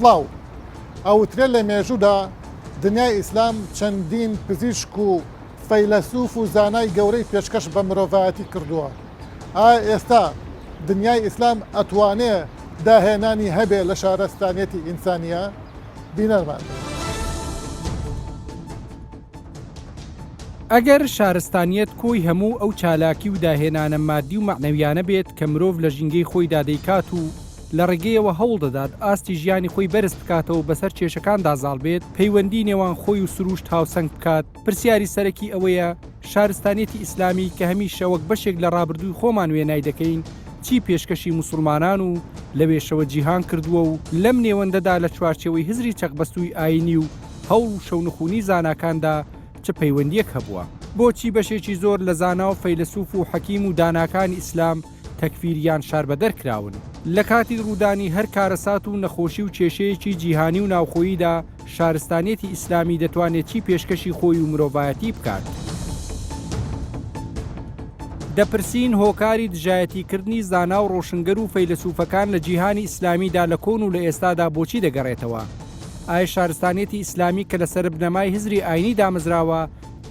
سڵاو ئەوترێت لە مێژوودا دنیای ئیسلام چەندین پزیشک و فەیلسوف و زانای گەورەی پێشکەش بە مرۆڤایەتی کردووە. ئێستا دنیای ئیسلام ئەتوانێت داهێنانی هەبێ لە شارستانیەتی ئینسانیە بینەرمان. ئەگەر شارستانیەت کۆی هەموو ئەو چالاکی و داهێنانە مادی و معنەویانە بێت کە مرۆڤ لە ژینگەی خۆی دادەیکات و لە ڕێگەیەوە هەوڵ دەدات ئاستی ژیانی خۆی بەرز بکاتەوە بەسەر کێشەکاندا زاڵ بێت، پەیوەندی نێوان خۆی و سروشت هاوسەنگ بکات، پرسیاری سەرەکی ئەوەیە شارستانیەتی ئیسلامی کە هەمیشە وەک بەشێک لە ڕابردووی خۆمان وێنای دەکەین چی پێشکەشی موسڵمانان و لەوێشەوە جیهان کردووە و لەم نێوەندەدا لە چوارچێوەی هزری چەقبەستووی ئاینی و هەوڵ و شەونخوونی زاناکاندا چ پەیوەندیەک هەبووە. بۆچی بەشێکی زۆر لە زانا و فەیلسوف و حەکیم و داناکانی ئیسلام تەکفیریان شاربەدەر کراون؟ لە کاتی ڕوودانی هەر کارەسات و نەخۆشی و کێشەیەکی جیهانی و ناوخۆییدا شارستانیەتی ئیسلامی دەتوانێت چی پێشکەشی خۆی و مرۆڤایەتی بکات؟ دەپرسین هۆکاری دژایەتیکردنی زانا و ڕۆشنگەر و فەیلسوفەکان لە جیهانی ئیسلامیدا لە کۆن و لە ئێستادا بۆچی دەگەڕێتەوە؟ ئایا شارستانیەتی ئیسلامی کە لەسەر بنەمای هزری ئاینی دامەزراوە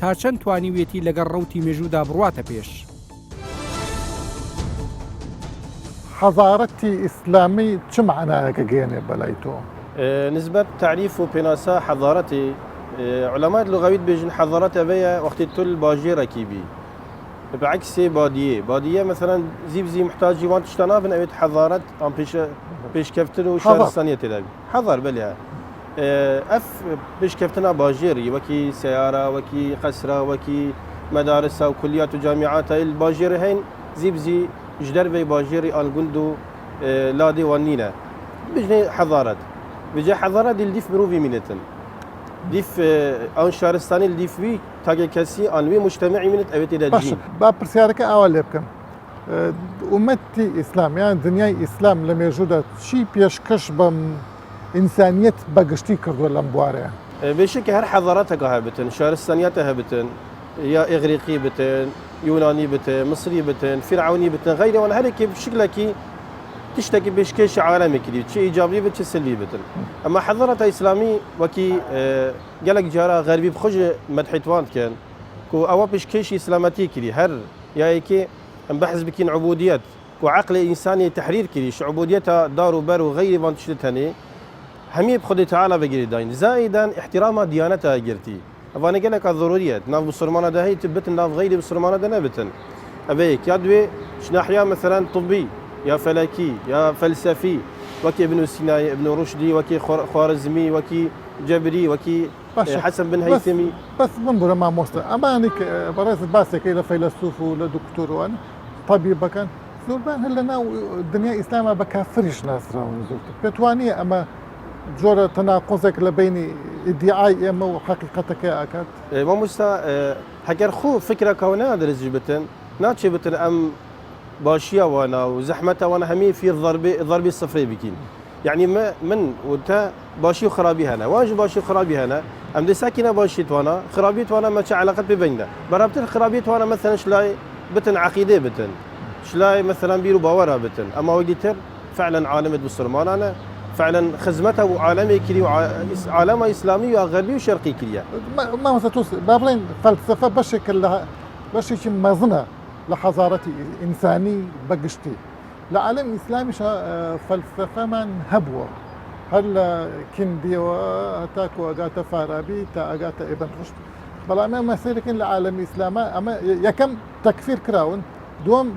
تا چەند توانیوێتی لەگەڵ ڕەوتی مێژوودا بڕواتە پێش؟ حەزارەتی ئیسلامی چ معنایەکە گەێنێ بەلای تۆ؟ نسبة تعريف وبناسا حضارتي علماء اللغوية بيجن حضارات أبيا وقت تل باجيرة كيبي بعكس بادية مثلا زي محتاج يوان تشتنا بن أبيت حضارات عم بيش كفتن وشارستانية تلابي حضار بليها اف بيش كفتنا باجيري وكي سيارة وكي قسرة وكي مدارس وكليات وجامعات الباجير هين زي جدر في باجيري الجندو لا ديوانينا بيجي حضارات بيجي حضارات ديف بروفي مينتن ديف ان شارستاني ديف وي تاجي كسي انوي مجتمعي منت اويتي باش باب برسيارك اول يبكم امتي اسلام يعني دنياي اسلام لما يجودا شي بيشكش بم انسانيت بقشتي كردو لمبواريا بشك هر حضاراتها هابتن شارستانياتها هابتن يا اغريقي بتن يوناني بتن مصري بتن فرعوني بتن غيره وانا هذيك بشكلك تشتكي بشكيش عالمي كذي شيء ايجابي بتشي سلبي بتن اما حضاره اسلامي وكي قالك جارا غربي بخج مدحتوان كان كو او بشكيش اسلاماتي كذي هر يا هيك بحث بكين عبوديات وعقل انساني تحرير كذي عبوديتها دار وبر وغير ما تشتتني همي بخدي تعالى بقري داين زائدا احترام ديانتها قرتي أنا قال لك الضروريات ناف بصرمانة ده هي تبتن ناف غيري بصرمانة ده نبتن أبيك يدوي شناحيا مثلا طبي يا فلكي يا فلسفي وكي ابن سينا ابن رشدي وكي خوارزمي وكي جبري وكي حسن بن هيثمي بس منظر ما موسى أما أنك برأس باسك إلى فيلسوف ولا دكتور وأنا طبيب كان زوربان هلنا الدنيا إسلام بكافرش ناس راون زورت بتواني أما جورة تناقضك لبين ادعاء اما وحقيقتك يا اكاد ما مستا حكر خو فكره كونها درج بتن ناتشي بتن ام باشيه وانا وزحمتها وانا همي في الضربي الصفري بكين يعني ما من وانت باشي وخرابي هنا واجب باشي وخرابي هنا ام دي ساكنه باشيت وانا خرابيت وانا ما علاقه بيننا برابط الخرابيت وانا مثلا شلاي بتن عقيده بتن شلاي مثلا بيرو باورها بتن اما وقتر فعلا عالمت بالسلمان انا فعلا خدمته وعالمي كلي وعالم اسلامي وغربي وشرقي كليا ما توصل بابلين فلسفه بشكل مزنه لحضارتي انساني بقشتي لعالم اسلامي فلسفه من هبوه هل كندي واتاكو اغاتا فارابي تا اغاتا ابن رشد بلا ما مسيركن لعالم اسلام اما يكم تكفير كراون دوم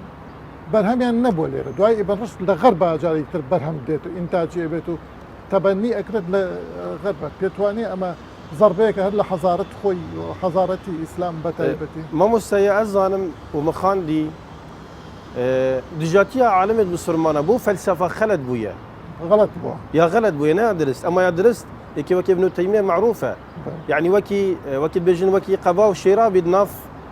برهمیان نبوو لێرە دوای ئیبن ڕشد لە غەربا جارێکتر بەرهەم دێت و ئینتاجێ بێت و تەبەنی ئەکرێت لە غەربە پێتوانێ ئەمە زەربەیەکە هەر لە حەزارەت خۆی حەزارەتی ئیسلام بەتایبەتی مامۆستای ئەزانم ومەخاندی دژاتیە عالمێت مسلمانە بۆ فەلسەفە خەلەت بوویە غەلەت بووە یا غەلەت بوویە نادرست ئەمە یا درست یەکێ وەکی ابن تەیمیە معروفە يعني وەکی بێژن وەکی قەبا و شێرابی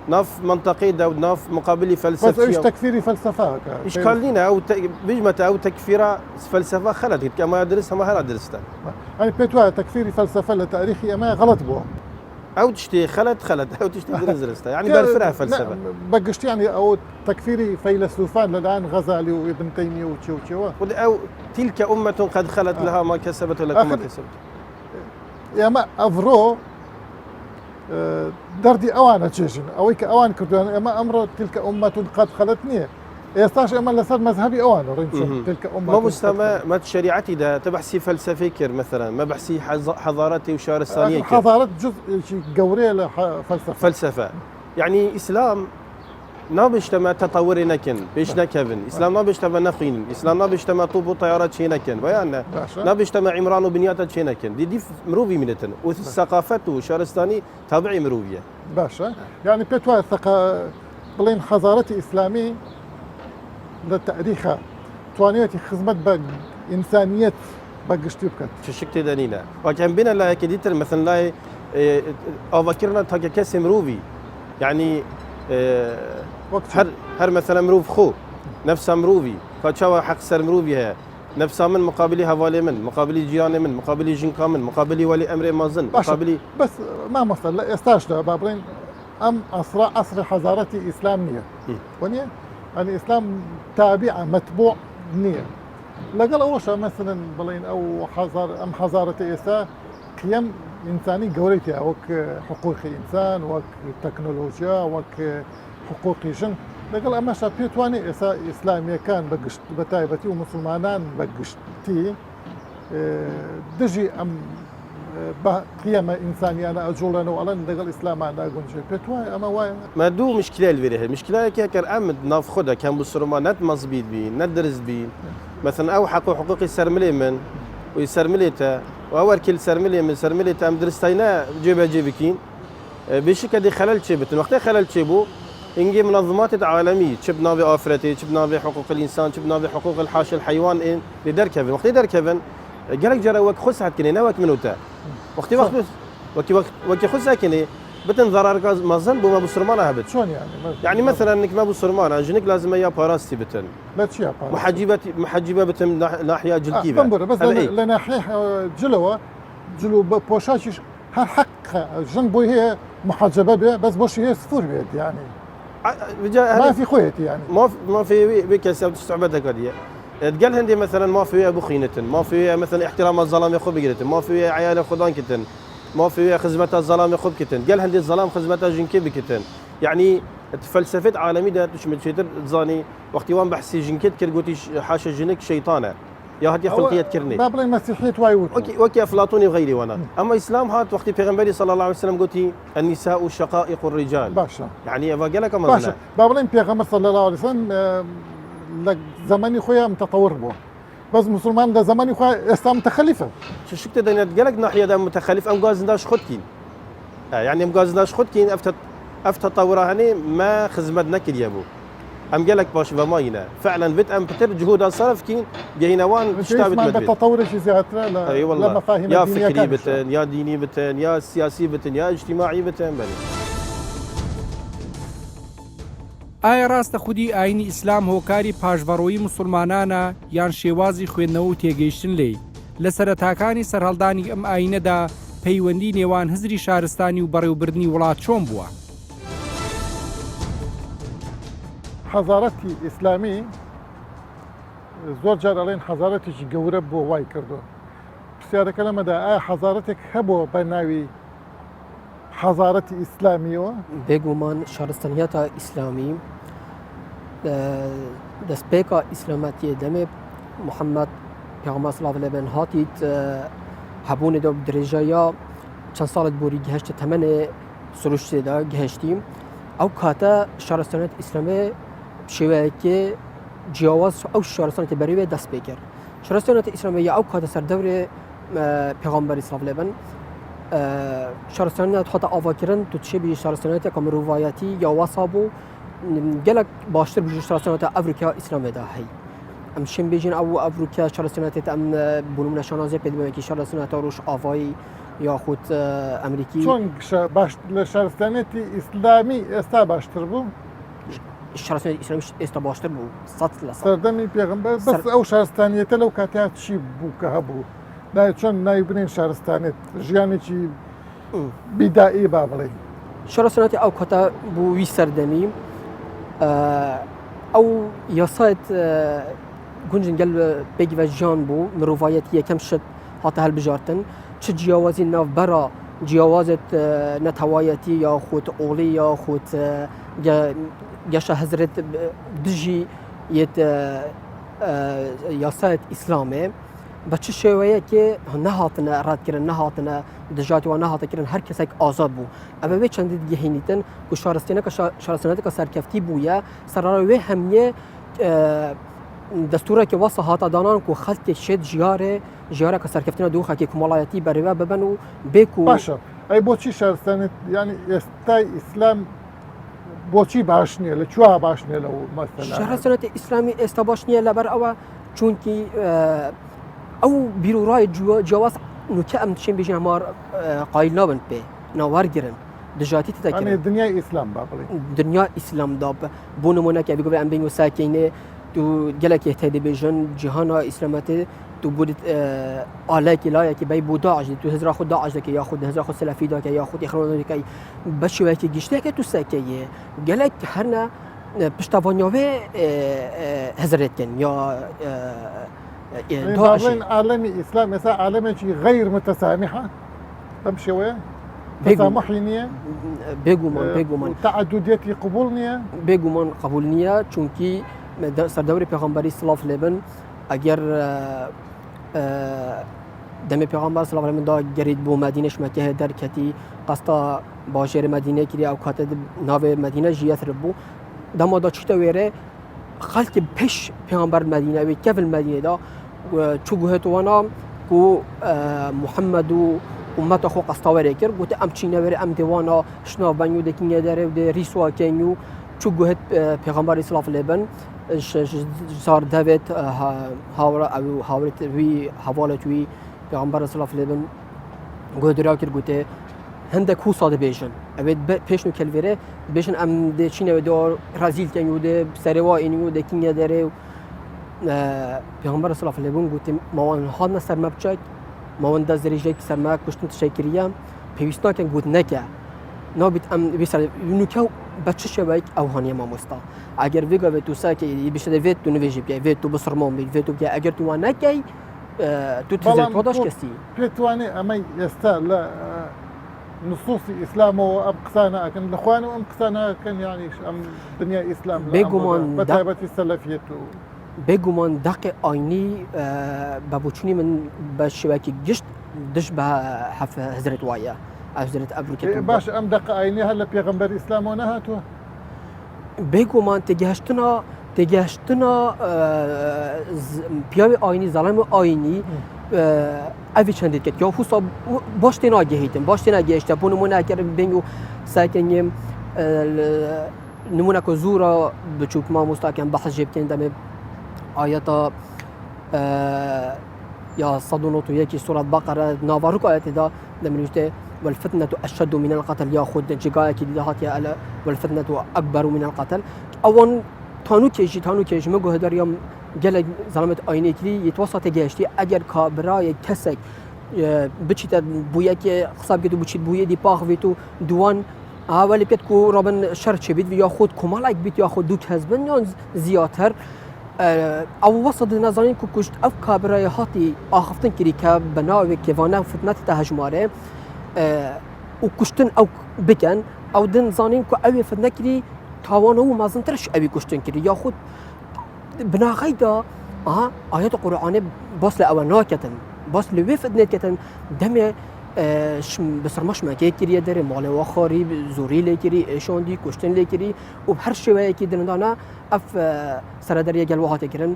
ناف منطقي دا وناف مقابل فلسفه بس ايش تكفيري فلسفه اشكال لينا او بيجمة او تكفيرها فلسفه خلت كما يدرسها ما هلا درستها يعني بيتوا تكفيري فلسفه لتاريخي اما غلط بو او تشتي خلت او تشتي درزرستا يعني برفرها فلسفه بقشتي يعني او تكفيري فيلسوفان الان غزالي وابن تيميه وتشوتشوا او تلك امه قد خلت لها ما كسبت ولكم ما كسبت يا ما افرو دردي اوان تشيشن اويك اوان كردوان اما امر تلك امه قد خلتني يستاش اما لسر مذهبي اوان رنشن تلك امه ما مستمع ما شريعتي ده تبحثي فلسفه كر مثلا ما بحثي حضارتي وشارستانيه حضارات جزء شيء قوريه فلسفه يعني اسلام نابشتما تطور نكن بيش نكفن اسلام نابشتما نخين اسلام نابشتما طوب طيارات شي نكن بيان نابشتما عمران وبنيات شي نكن دي مروفي منتن والثقافه وشارستاني تابعي مروفيه باشا يعني بتوا بلين حضارتي اسلامي للتاريخ توانيتي خدمت بق انسانيه بقشتي بكت شكت دنينا وكان بينا لا كديتر مثلا لا افكرنا تاكا كاس مروفي يعني هر مثلا مروف خو نفسها مروفي فاتشاوا حق سر مروفي هي نفسها من مقابلي هوالي من مقابلي جيراني من مقابلي جنكا من مقابلي ولي امر مازن مقابلي بس ما مصل لا يستاش بابرين ام عصر حضارتي اسلاميه ونيا يعني اسلام تابعه متبوع نيه لقل اوش مثلا بلين او حضارتي اسا قيم انساني قولتي وك حقوقي انسان وك تكنولوجيا وك حقوقي جن لقل اما شابيتواني اسا اسلاميه كان بقشت بتايبتي ومسلمانان بقشتي دجي ام قيم انسانيه انا اجول انا والله لقل اسلام انا اقول بيتواي اما واي ما دو مشكله الفيره المشكله كر امد ناف خدا كان بسرما نت مزبيط بين ندرس بين مثلا او حقوقي سرملي من ويسرمليتا واول كل سرملي من سرمليتا ام درستينا جيبكين بشكل دي خلل شبت وقت خلل شبو انجي منظمات عالميه شبنا بافرتي شبنا بحقوق الانسان شبنا بحقوق الحاشا الحيوان ان لدركفن وقت دركفن قالك جرى وقت خسعت كني نوت منوتا وقت خسعت كني بتن ضرر مازن بما بسرمان هبت شلون يعني مثلا انك ما بسرمان جنك لازم يا باراستي بتن لا تشي محجبه بتن ناحيه جلكيبه بس لناحيه جلو بوشاشش هر حق جنبه هي محجبه به بس بوش هي صفور بيت يعني ما في خويتي يعني ما في بكسب تستعبدك هذه تقال هندي مثلا ما في ابو خينتن ما في مثلا احترام الظلام يخو بقرتن ما في عيال خدان كتن ما في خدمة الظلام يخو بكتن قال هندي الظلام خدمة جنكي بكتن يعني فلسفه عالمي ده تشمل شيتر زاني وقت وان بحسي جنكيت كرغوتي حاشا جنك شيطانه يا هدي خلقيه كرني بابل المسيحيه وايوت اوكي افلاطوني وغيري وانا اما اسلام هات وقت پیغمبري صلى الله عليه وسلم قلتي النساء شقائق الرجال باشا يعني قال لك باشا بابل پیغمبر صلى الله عليه وسلم زماني خويا متطور بو بس مسلمان ده زماني خويا اسلام متخلفه شو شكت دنيت قالك ناحيه ده متخلف ام غازنداش خدكين يعني ام غازنداش خدكين افت تطورها هني ما خزمتنا كل يابو ام قالك باش بماينا فعلا بت ام بتر جهود صرف كين جينوان تشتابت ما بالتطور شي زيادة لا اي والله لا مفاهيم يا فكري بتن يا ديني بتن يا سياسي بتن يا اجتماعي بتن بني ئایا ڕاستە خودی ئاینی ئیسلام هۆکاری پاشبەڕۆیی موسڵمانانە یان شێوازی خوێندنەوە و تێگەیشتن لێی لە سەرەتاکانی سەرهەڵدانی ئەم ئاینەدا پەیوەندی نێوان هزری شارستانی و بەڕێوەبردنی وڵات چۆن بووە؟ حەزارەتی ئیسلامی زۆر جار ئەڵێن حەزارەتێکی گەورە بۆ وای کردو پرسیارەکە لەمەدا ئایا حەزارەتێک هەبووە بە ناوی حەزارەتی ئیسلامیەوە؟ بێگومان شارستانیەتە ئیسلامی دەستپێکە ئیسلامەتیە دەمێ محەممەد پێغەمبەر سڵاو لەبێن هاتیت هەبوونێدا درێژەیە چەند ساڵت بۆری گەهشتە تەمەنێ سروشتێدا گەهشتیم ئەو کاتە شارستانیەت ئیسلامێ شێوەیەکێ جیاواز ئەو شارستانێتی بەریوێ دەست پێ کرد شارستانیەت ئیسلامیە ئەو کاتە سەردەورێ پێغەمبەری سڵاو لەبن شارستانیت خۆتە ئاواکردن تو تشێبی شارستانیەتێکە مرۆڤایەتی یا وەسا بوو gelek baştır bu şarastانەتە ئەڤریکا ئیسلامێدا هەی ئەم شێم بێژین ئەو ئەڤریکا شارستانەتێت ئەم بوونم لە شانازیە پێدمەوەکی شارستانەتە ڕۆژ ئاڤایی یاخود ئەمریکی چۆن باش لە شارستانێتی ئیسلامی ئێستا باشتر بوو؟ شارستانێتی ئیسلامی ئێستا باشتر بوو 100% سەردەمی پێغەمبەر بەس ئەو شارستانیەتە لەو کاتیا چی بوو کە هەبوو چۆن ناوی بنین شارستانێت ژیانێکی بیدایی با بڵێ شارستاناتی ئەو کەتە بوو وی سەردەمی ئەو یاسایەت گونجن گەل بێگی بە ژیان بوو مرۆڤایەتی یەکەم شت هاتە هەڵبژارتن چ جیاوازی ناوبەرە جیاوازت نەتەوایەتی یا خۆت ئۆڵی یا خۆت گەشە هەزرێت دژی یەت یاسایەت ئیسلامێ بە چ شێوەیەکێ نەهاتنە ڕاتکردن نەهاتنە دژاتی وان نەهاتەکردن هەر کەسێک ئازاد بوو ئەبە وێ چەندی گەهێنیتن و شارستانەتەکە سەرکەفتی بووە سەرڕاوێ وێ هەمیە دەستورێکی وەسە هاتەدانان و خەڵکێک شێت ژیارێکە سەرکەفتنە دووخەکی کومەڵایەتی بەڕێوە ببن و بێک و باشە ئەی بۆچی شارستانێت ینی ئێستای ئیسلام بۆچی باش نییە لە کووا باش نییە لەو مەسەلا شارستانەتی ئیسلامی ئێستا باش نییە لەبەر ئەوە چونکی ئەو بیرروڕای جیاواز نوکە ئەم چێن بێژین هەمار قایل نابن پێ ناوەرگرن دژاتی تەکردن دنیای ئیسلام با بڵێ دنیا ئیسلامدا بۆ نمونەکە بگوێ ئەم بین و ساکینێ تو gelekê te dibêjin cîhana îslamîtê tu budî alekî layekî bey bû Daişî tu hezra xwe Daeş dike ya xwe hezra xwe Selefî dike ya xwe xronodike beşivekî giştekê tu sekeyê gelek her ne piştavaniya wê hezretkin ya باڵێن عالەمی ئیسلام ئێستا عالەمێکی غەیر متەسامیحە بەم شێوەیە تەسامحی نییە بێگومان تعدودێتی قبول نییە بێگومان قبول نییە چونکی سەردەوری پێغەمبەری سڵاف لێبن ئەگەر دەمێ پێغەمبەر سڵاف لێبن دا گەریت بۆ مەدینەش مەکە هەیە دەرکەتی قەستا باژێرە مەدینە کردی ئەو کاتە ناوێ مەدینە ژیەتر بوو دەمادا چیتە وێرە خەڵکی پێش پێغەمبەر مەدینەوی کەڤل مەدینەدا چوو گوهێتوانە و محەممەد و ومەتە خۆ قەستاوەرێ کرد گوتە ئەم چینەوێرە ئەم دێوانە شناوبەنگ و دەکینە دەرێ و دێ ریسواکەین و چوو گوهێت پێغەمبەری سڵاف لێبن زار دەوێت هاوڕە ئەو هاوڕێت وی هەواڵێت وی پێغەمبەر سڵاف لێبن گوهدرا کرد گوتێ هەندێک هو سادە بێژن ئەوێت پێش و کەلوێرە بێژن ئەم دێچینەوە دۆ ڕازیلکەن و دێ سەرێواینی و دەکینە دەرێ و پێغەمبەر سڵاف لێبوون گوتم ماوان هاتنە سەرمە بچێک ماوەندە زەریژێکی سەرمە کوشتن تشەکریە پێویست ناکەن گوت نەکە نابێت ئەم نوکە بە چ شێوەیەک ئەو هەنیە مامۆستا ئەگەر vêgavê tu sekê bişte vê tu nivêjî bikê vê tu bisirman bî vê tu bikê eger tu wan nekey tu tizê todaş kesî پێ توانێ ئەمەی ئێستا لە نصوصی ئیسلامەوە ئەم قسانە ئەکەن لەخوانەوە ئەم قسانەکەن یانیش ئەم دنیای ئیسلام بێگومان بە تایبەتی سەلەفیەت و بێگومان دەقی ئاینی بەبوچنی من بە شێوەیەکی گشت دش بە حەزرێت وایە ئەزرێت ئەبروکێت باش ئەم دەق ئاینی هەر لە پێغەمبەر ئیسلامەوە نەهاتووە بێگومان تێگەشتنا پیاوی ئاینی زەڵامی ئاینی ئەوی چەندێت کرد یا حوسا باش تێ ناگەهیتن باش تێ ناگەیشتە بۆ نمونەکردن بێنگ و ساکەنیم نمونەکە زوورە بچووک مامۆستاکەم بەحث جێ بکەین دەمێ ئاەتە یا 101 سورة بقرة نافاروك آياتها دمنوشته والفتنة أشد من القتل يا خود جيجايا كي دهات يا ألا والفتنة أكبر من القتل أون تانو كيجي مگو هدر يوم جل ظلمت آینه کلی يتوسط جاشتي أجر كابراي كسك بتشيت بويا كي خصاب كده بتشيت بويا دي باخ فيتو دوان أولي بتكو رابن شر شبيت وياخد كمالك بيت ياخد دوك هزبن يان زياتر او وسط نظرين کو کشت اف کابرای هاتی آخفتن کری که بناوی کیوانه فتنت تهجماره و کشتن او بکن او دن زانین کو اوی فتنه کری تاوانه و مازنترش اوی کشتن کری یا خود بناغی دا آیات قرآنی باس لأول ناکتن باس لوی فتنه کتن دمه بسرماش مکه کریه داره مال و خاری زوری لیکری ایشاندی کشتن لیکری و هر شویه که دندانه اف سردریه گلوهات کردن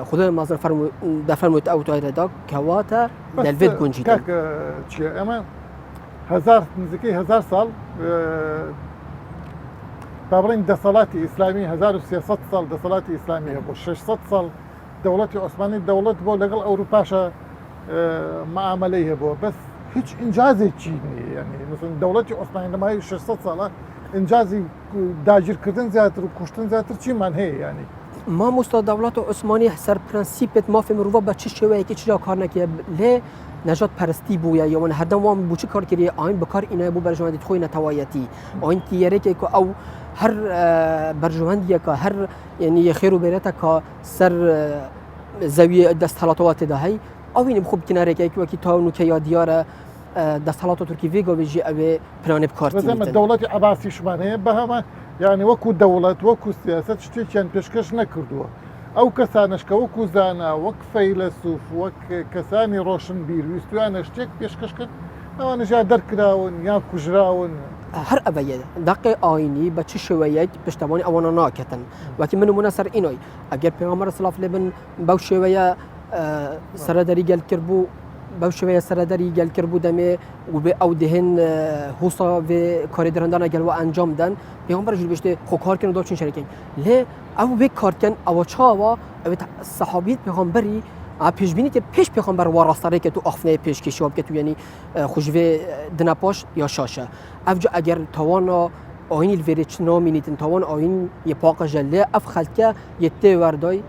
خدا مازن فرمود او تایره دا کواتا دلوید گنجیدن کاک چیه اما هزار نزدیکی 1000 سال بابرین دەسەڵاتی ئیسلامی 1300 سال دەسەڵاتی ئیسلامی هەبوو 600 سال دەوڵەتی عوسمانی دەوڵەت بۆ لەگەڵ ئەوروپاشە معاملەی هەبووە بەس هیچ ئینجازێکی نییە یعنی مثلا دەوڵەتی عوسمانی لەمای 600 ساڵە ئینجازی داگیرکردن زیاتر و کوشتن زیاتر چیمان هەیە ینی مامۆستا دەوڵات و عوسمانی سەر پرەنسیپێت مافی مرۆڤ بە چ شێوەیەکی چجا کار نەکرێ لێ نەژاد پەرستی بووە یاوە هەردەم وام بوو چ کارکردی ئاین بەکار ئینای بوو بەرژەوەندی خۆی نەتەوایەتی ئاین تیەرێکێک ئەو هەر بەرژەوەندیەکە هەر یعنی خێر و بێرێتەکە سەر زەویە دەستهڵاتەوە تێدا هەی ئەوینم خوب کنارێکێک وەکی تاونوکە یا دیارە دەستهڵاتە تورکی وێگەوێژی ئەوێ پلانێ بکارتی دەوڵەتی عەباسی شمانەیە بە هەمە یعنی وەکو دەوڵەت وەکو سیاست شتێکیان پێشکەش نەکردووە ئەو کەسانشکە وەکو زانا وەک فەیلسوف وەک کەسانی ڕۆشن بیرویستویانە شتێک پێشکەش کرد ئەوانەژیان دەرکراون یا کوژراون هەر ئەوەیە دەقی ئاینی بە چ شێوەیەک پشتەوانی ئەوانە ناکەتن وەکی منمونە سەر ئینۆی ئەگەر پێغەمبەر سڵاف لێبن بەو شێوەیە سەرەدەری گەلکرد بوو بەو شێوەیە سەرەدەری گەلکرد بوو دەمێ و بێ ئەو دهێن هوسا وێ کاری دەرەندانە گەلوە ئەنجام دەن پێغەمبەر ژ بێشتێ خۆ کارکردن دۆ چین شەرەکەین لێ ئەو وێ کارکەن ئەوە چاوە ئەوێت سەحابیت پێغەمبەری پێشبینی کرد پێش پێغەمبەر وەڕاستەڕێکێت و ئەخنەیە پێشکەشیەوە بکەت و یعنی خوژێ دناپاش یا شاشە ئەفجا ئەگەر تەوانا ئاینی الڤێرێ چ نامینیتن تەوان ئاین یە پاقەژە لێ ئەف خەلکە یەتێ وەردای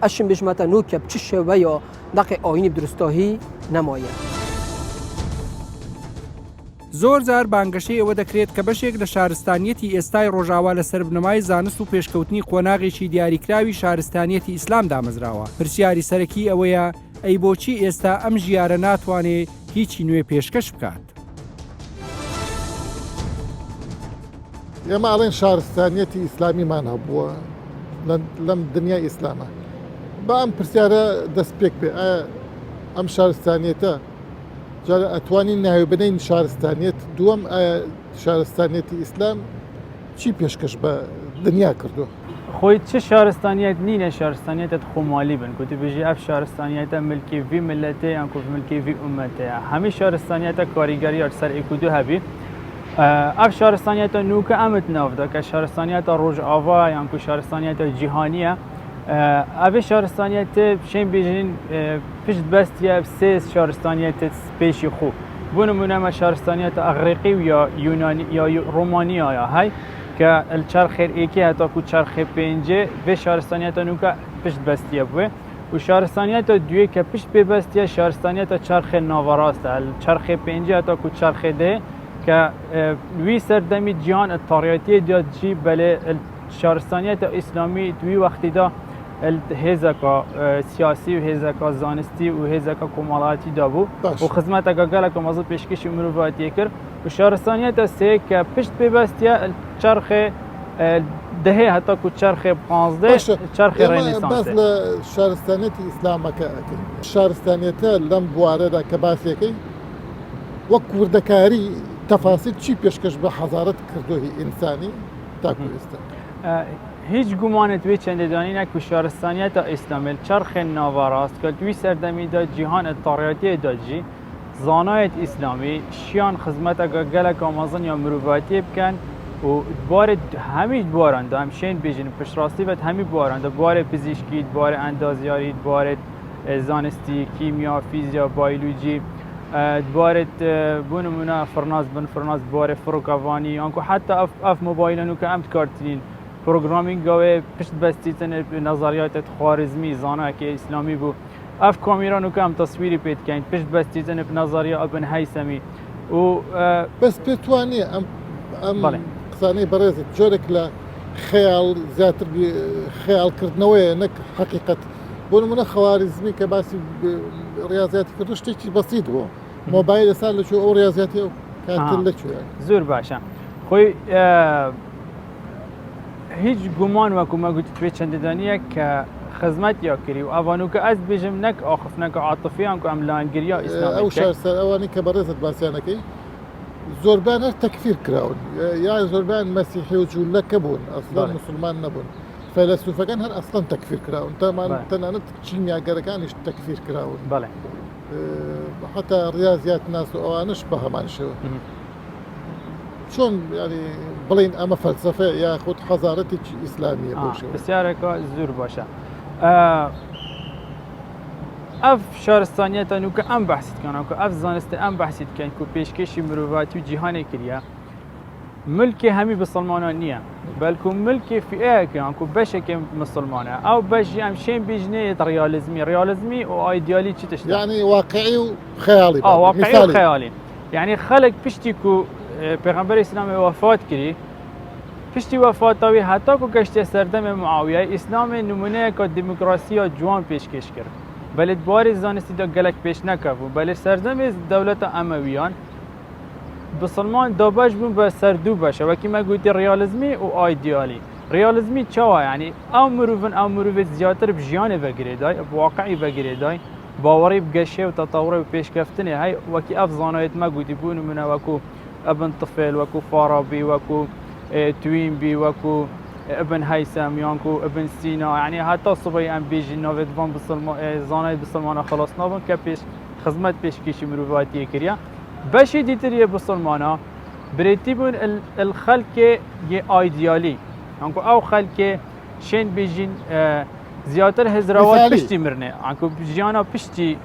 ئەشم بێژمەتە نوکە چ شێوەیە دەقی ئاینی درستاهی نەمایە. زۆر جار بانگەشەی ئەوە دەکرێت کە بەشێک لە شارستانیەتی ئێستای ڕۆژاوا لەسەر بنەمای زانست و پێشکەوتنی قۆناغێکی دیاریکراوی شارستانیەتی ئیسلام دامەزراوە. پرسیاری سەرەکی ئەوەیە ئەی بۆچی ئێستا ئەم ژیارە ناتوانێت هیچی نوێ پێشکەش بکات. ئێمە ئەڵێن شارستانیەتی ئیسلامیمان هەبووە لەم دنیای ئیسلامە بە ئەم پرسیارە دەست پێک بێ ئەم شارستانیەتە جارە ئەتوانین ناوێبنین شارستانیت دووەم شارستانیەتی ئیسلام چی پێشکەش بە دنیا کردو خۆی چه شارستانیت نینە شارستانیەتت خۆمالی بن کوتی بژی ئەف شارستانیەتە ملکی وی ملەتێ یان کو ملکی وی ئومەتەیە هەمی شارستانیەتە کاریگەری سەر ئێکودو هەبی ئەف شارستانیەتە نوکە ئەمت ناودا کە شارستانیەتە ڕۆژئاوا یان کو شارستانیەتە جیهانیە ئەvê شارستانیەتە شێن بێژین پشت بەستیە سێ شارستانیەتە پێشی خۆ بۆ نمونەمە شارستانیەتە ئەغریقی و یا یونانی یا ڕۆمانیایە هەی کە چارخێر ئێکی هەتا کو چارخێ پێنجێ vê شارستانیەتە نوکە پشت بەستیە بوێ و شارستانیەتە دوێ کە پشت پێبەستیە شارستانیەتە چارخێ ناوەڕاستە چارخێ پێنجێ هەتا کو چارخێ دێ کە وی سەردەمی جیهان تاڕیەتیە دیاجی بەلێ شارستانیەتە ئیسلامی دوی وەختیدا هێزەکە سیاسی و هێزەکە زانستی و هێزەکە کۆمەڵایەتی دابوو و خزمەتەکە گەلێکە مەزڵ پێشکەشی مرۆڤایەتی کرد و شارستانیەتە سێ کە پشت پێبەستیە چارخێ دەهێ هەتا کو چارخێ پانزدە چارخێ ڕێنێسانس لە شارستانیەتی ئیسلامەکە شارستانیەتە لەم بوارەدا کە باسیەکەی وەک وردەکاری تەفاسیل چی پێشکەش بە حەزارەت کردوهی ئینسانی تاکو ئێستا هیچ گومانت وێ چەندێدانی نەک و شارستانیەتە ئیسلامیل چرخێن ناوەڕاست کە دوی سەردەمیدا جیهانە تاڕیەتیەداجی زانایەت ئیسلامی شیان خزمەتەکە گەلێک ئامازن یا مرۆڤایەتی بکەن و بوارێ هەمی بواراندا ئەم شێن بێژین پشتڕاستیبەت هەمی بواراندا بوارێ پزیشکی بوارێ ئەندازیاری بوارێت زانستی کیمیا فیزیا بایولوژی دوارێت بۆ نمونە فرناز بن فرناز بوارێ فڕۆکەوانی یانکو حتا ئەف مۆبایلەن و کە ئەم کارترین پروگرامینگەوەی پشت بەستیتن نەزاریاتت خوارزمی زانایەکی ئیسلامی بوو ئەف کامیران و کە ئەم تەسویری پێتکەین پشت بەستیتن نەزاریە ئەبن هەیسەمی و بەس پێتوانێ ئەم قسانەی بەڕێزت جۆرێک لە خەیاڵ زیاتر خەیاڵکردنەوەیە نەک حەقیقەت بۆ نمونە خەوارزمی کە باسی ڕاضیاتی کردو شتێکی بەسیط بوو مۆبایل ئێستا لەکوێ ئەو ڕاضیاتی ئەو کاتر لەکوێ زۆر باشە خۆی هیچ گومان وەکو مەگوتی توێ چەنددانیە کە خزمەت یاکردی و ئەوانوکە ئەس بێژم نەک ئاخفنەکە عاتفیان کە ئەم لاەنگریا ئیسلام ئەو شارسەر ئەوانی کە بەڕێزت باسییانەکەی زۆربیان هەر تەکفیر کراون یا زۆربیان مەسیحی و جوولەکە بوون ئەسڵان مسلمان نەبوون فەیلسوفەکان هەر ئەسڵان تەکفیر کراون تامان تەنانەت کیمیاگەرەکانیش تەکفیر کراون بەڵێ حتا ڕاضیات ناس و ئەوانش بە هەمان شێوە چۆن ینی بڵین ئەمە فەلسەفە یاخود حەزارەتێکی ئیسلامیە پرسیارێکە زۆر باشە ئەف شارستانیەتە نوکە ئەم بەحسیتکەنەوە کە ئەف زانستە ئەم بەحسیتکەین و پێشکەشی مرۆڤاتی و جیهانێک کردە ملکی همی بسلمانان نیه بلکه ملکی فئه که انکو بشه که مسلمانه او بشه هم شین بیجنه ریالیزمی و ایدئالی چی تشته يعني واقعي وخيالي واقعي مثالي. وخيالي يعني خلق پشتی کو پیغمبر اسلام وفات کری پشتی وفات اوی حتی کو گشت سردم معاویه اسلام نمونه که دموکراسی جوان پیشکش کرد بلد باری زانستی دا گلک پیش نکبو بلد سردم دولت امویان بسلمان دابش بون به سردو باشه وکی ما گویی ریالیزمی و ایدئالی ریالیزمی چاوا یعنی او مروفن زیادتر بجیان وگیره دای واقعی وگیره دای باوری بگشه و تطوره و پیشکفتنه های وکی اف زانایت ما گویی بون منه وکو ابن طفل وکو فارابی وکو توینبی وکو ابن هیثم یانکو ابن سینا یعنی حتی صبحی ام بیجی نوید وان بسلمان زانایت بسلمان خلاص نابن که پیش خدمت پیشکشی مروفاتی کریا بشي ديتريه بسلمانا بريتي بون الخلق يه ايديالي انكو او خلق شين بيجين زياتر هزراوات پشتی مرنه انكو جيانا پشتی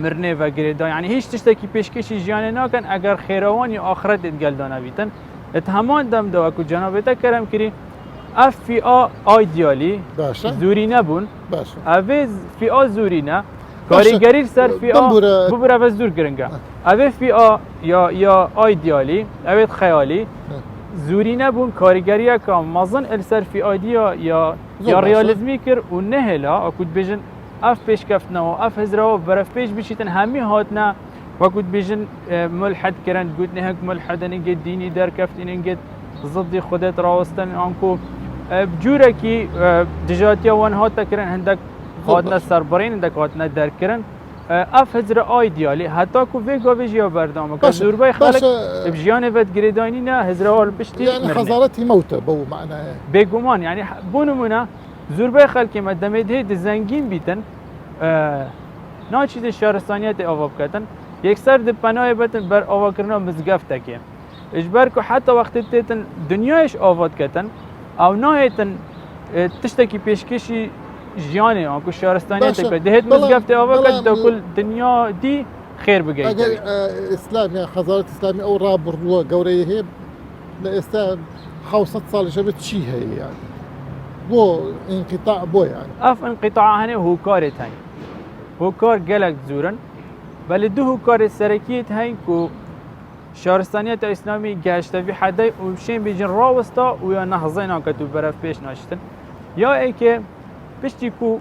مرنه و گريدا يعني هيش تشتكي پیشکشی جيانه ناكن اگر خيروان يا آخرت اتگلدانا بيتن اتهمان دم دو اكو جنابتا کرم كري اف فئه ايديالي باشا زوري نبون باشا اوه فئه زوري نه کاریگری سر فئه ببره و زور گرنگه اوه فئه یا ایدئالی اوه خیالی زوری نبون کاریگری که مازن السر فئه یا ریالیزمی کر و نه هلا اکود بیجن اف پیش کفتنا و اف هزرا و برف پیش بشیتن همی هاتنا وکود بیجن ملحد کرن گوت نه هک ملحدن اینگه دینی در کفتین اینگه ضد خودت راوستن آنکو بجوره کی دجاتی وان هات کرن هندک هاتنا سربرین هندک هاتنا در کرن اف هزر ایدئالی حتی کو ویگا ویجیا بردام که زوربای خلق بجیان ود گریدانی نه هزرال پشتی يعني حضارتي موتة بو معناها بگمان یعنی بونمونه زوربای خلق مدمید هید زنگین بیتن ناچیز شهرستانیت آواب کردن یک سر د پناه بتن بر آوا کردن مزگفته که اجبر کو حتی وقتی تیتن دنیایش آواد کردن او نهایتن تشتکی پیشکشی جیانه آنکو شهرستانیت که دهید مزگفته آوا کرد دا کل دنیا دی خیر بگید اگر اسلام یا حضارت اسلامی او را بردوه گوره هی لسه 500 سال شبت چی هی يعني بو انقطاع بو يعني اف انقطاع هنه هو کارت هنی هو کار گلک زورن ولی دو هو کار سرکیت هنی کو شهرستانیت اسلامی گشته بی حدی و شین بیجن راوستا و یا نهضین آن که تو برف پیش ناشتن یا ای که پشتی کو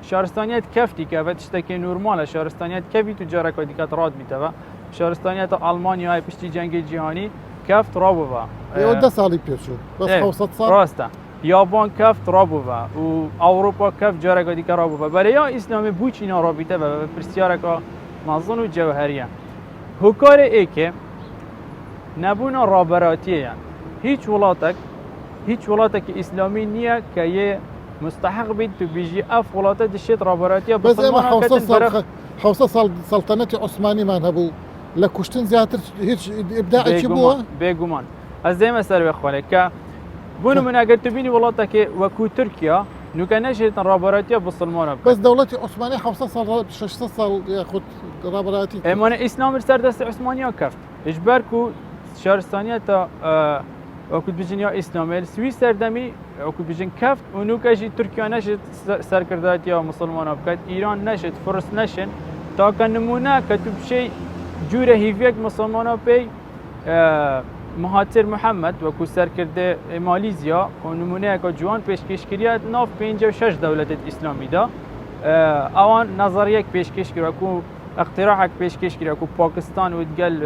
شهرستانیت کفتی که و تشتکی نورماله شهرستانیت کفی تو جارک و دیکت راد میته و شهرستانیت آلمانیا های پشتی جنگ جهانی کفت رابو و يا 10 سال بيشو بس 500 سال راسته یابان کفت رابو و اروپا کف جارک و دیکت رابو و برای اسلامی بوچ اینا رابطه و پرسیارک مازن و جوهریه هکار ای که نبونا رابراتیه یعنی هیچ ولاتک اسلامی نیه که یه مستحق بید تو بیجی اف ولاتت دشت رابراتیه بس اما 500 سال سلطنة عثماني ما هبو لكشتن زيادة هيك ابداعي بوها بيگومان از دیم سر بخواله که بونو من اگر تو بینی ولاتک وکو ترکیا نو که نشید رابراتیه بسلمانه بس دولتي عثمانية 500 سال 600 سال ياخذ رابراتي امان اسلام سر دست عثمانیا کفت اجبر کو شهرستانیه تا وكنت بيجن يا اسلامي سويس سردمي وكنت بيجن كفت ونوكاجي تركيا نشت سركردات يا مسلمان بكت ايران نشت فرس نشن تا كان نمونه كتب شيء جوره هيفيك مسلمان بي مهاتر محمد وكو سركرد ماليزيا ونمونه كا جوان پیشکش کریات ناف 56 دولت اسلامی دا اوان نظریه پیشکش کرد کو اختراعک پیشکش کرد کو پاکستان ودگل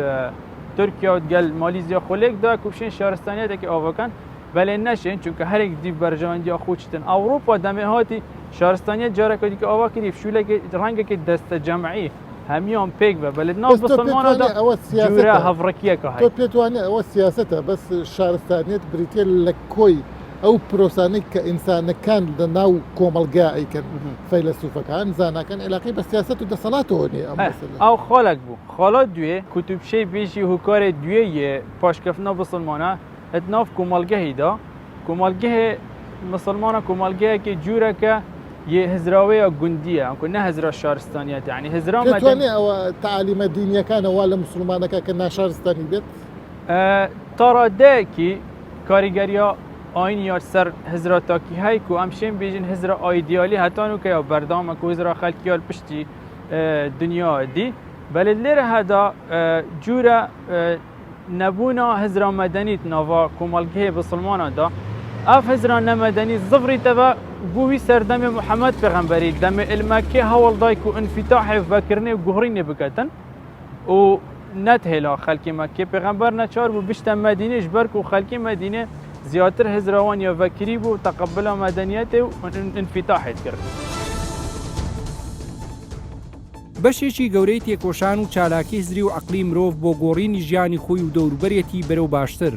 ترکیه و دگل ماليزيا خلق دا کوشین شهرستانیت که آوکن ولی نشین چون که هر یک دیو برجاندی خودشتن اروپا دمه هاتی شهرستانیت جاره کدی که آوا کردی فشوله که رنگ که دست جمعی همیان پیک و بلد ناس بسلمان دا جوره هفرکیه که های تو بيتواني او سياسته بس الشهرستانية بريتيا لكوي او بروسانيك كإنسان كان ناو كومالقاعي كان فيلسوف كان زانا كان علاقي بس سياسته ده صلاته هوني او خالق بو خالات دوی کتب شی بیشی هکار دوی پاشکفنا بسلمانه اتناف کومالگهی دا کومالگه مسلمانه کومالگه که جوره که یه هزراوی گندیه انکو نه هزرا شهرستانیت يعني هزرا بيتواني او تعاليم الدينية كان ولا مسلمانك كان شهرستاني بيت تاڕادەیەکی کاریگەریە ئاینیار سەر هزراتاکی هەیە و ئەم شێن بێژن هزرا ئایدیالی هەتان و کەیا بەردامە و هزرا خەلکیال پشتی دنیا دی بەلێ لێرە هەدا جوورە نەبوونا هزرا مەدەنیت ناوا کۆمەڵگەیە بسڵمانەدا ئەف هزرا نەمەدەنی زڤڕیتەوە بووی سەردەمی محەممەد پێغەمبەری دەمێ ئلمەکێ هەوڵدایک و ئینفیتاحێ بەکردنێ و گوهڕینێ بکەتن و نەتهێلا خەلکی مەکێ پێغەمبەر نەچار بوو بشتە مەدینێش بەرک و خەلکی مەدینێ زیاتر هزراوان یا وەکری بوو تەقبلە مەدەنیەتێ و ئینفیتاحێت کرد. بەشێکی گەورەی تێکۆشان و چالاکی هزری و عەقلی مرۆڤ بۆ گۆڕینی ژیانی خۆی و دەوروبەرێتی بەرەو باشتر.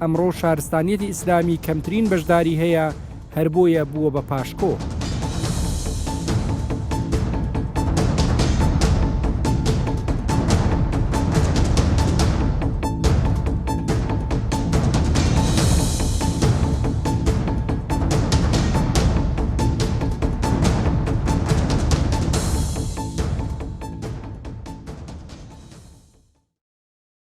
ئەمڕۆ شارستانیەتی ئیسلامی کەمترین بەشداری هەیە هەر بۆیە بووە بە پاشکۆ.